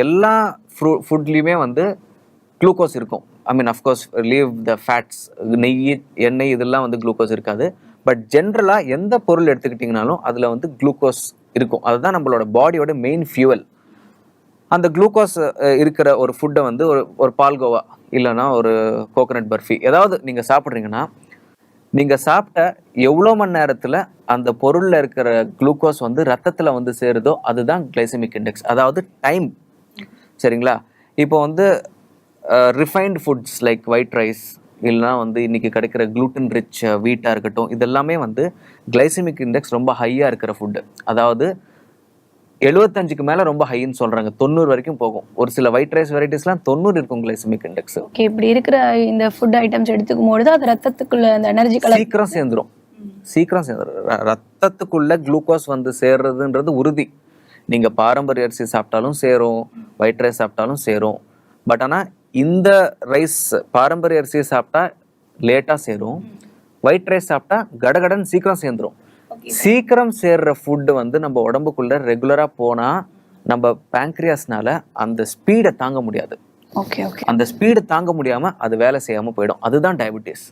எல்லா ஃபுட்லேயுமே வந்து குளுக்கோஸ் இருக்கும். I mean of course leave the fats, நெய், எண்ணெய் இதெல்லாம் வந்து குளுக்கோஸ் இருக்காது. பட் ஜென்ரலாக எந்த பொருள் எடுத்துக்கிட்டிங்கனாலும் அதில் வந்து குளுக்கோஸ் இருக்கும். அதுதான் நம்மளோட பாடியோட மெயின் ஃபியூவல். அந்த குளுக்கோஸ் இருக்கிற ஒரு ஃபுட்டை வந்து ஒரு பால்கோவா இல்லைன்னா ஒரு கோகனட் பர்ஃபி ஏதாவது நீங்கள் சாப்பிட்றீங்கன்னா, நீங்கள் சாப்பிட்ட எவ்வளோ மணி நேரத்தில் அந்த பொருளில் இருக்கிற குளுக்கோஸ் வந்து ரத்தத்தில் வந்து சேருதோ அதுதான் கிளைசமிக் இண்டெக்ஸ், அதாவது டைம். சரிங்களா? இப்போ வந்து refined foods like white rice இல்லைனா வந்து இன்றைக்கி கிடைக்கிற க்ளூட்டன் ரிச் வீட்டாக இருக்கட்டும், இதெல்லாமே வந்து கிளைசமிக் இண்டெக்ஸ் ரொம்ப ஹையாக இருக்கிற ஃபுட்டு. அதாவது 75க்கு மேலே ரொம்ப ஹைன்னு சொல்கிறாங்க, 90 வரைக்கும் போகும். ஒரு சில ஒயிட் ரைஸ் வெரைட்டிஸ்லாம் 90 இருக்கும் கிளைசமிக் இண்டெக்ஸ். ஓகே, இப்படி இருக்கிற இந்த ஃபுட் ஐட்டம்ஸ் எடுத்துக்கும் போது அது ரத்தத்துக்குள்ள அந்த எனர்ஜி சீக்கிரம் சேர்ந்துடும். ரத்தத்துக்குள்ள குளுக்கோஸ் வந்து சேர்றதுன்றது உறுதி. நீங்கள் பாரம்பரிய அரிசி சாப்பிட்டாலும் சேரும், ஒயிட் ரைஸ் சாப்பிட்டாலும் சேரும். பட் ஆனால் இந்த ரைஸ் பாரம்பரிய அரிசியை சாப்பிட்டா லேட்டாக சேரும், ஒயிட் ரைஸ் சாப்பிட்டா கடகடன் சீக்கிரம் சேர்ந்துடும். சீக்கிரம் சேர்ற ஃபுட்டு வந்து நம்ம உடம்புக்குள்ள ரெகுலராக போனால் நம்ம பேங்க்ரியாஸ்னால அந்த ஸ்பீடை தாங்க முடியாது. அந்த ஸ்பீடு தாங்க முடியாமல் அது வேலை செய்யாமல் போயிடும். அதுதான் டயபெட்டிஸ்.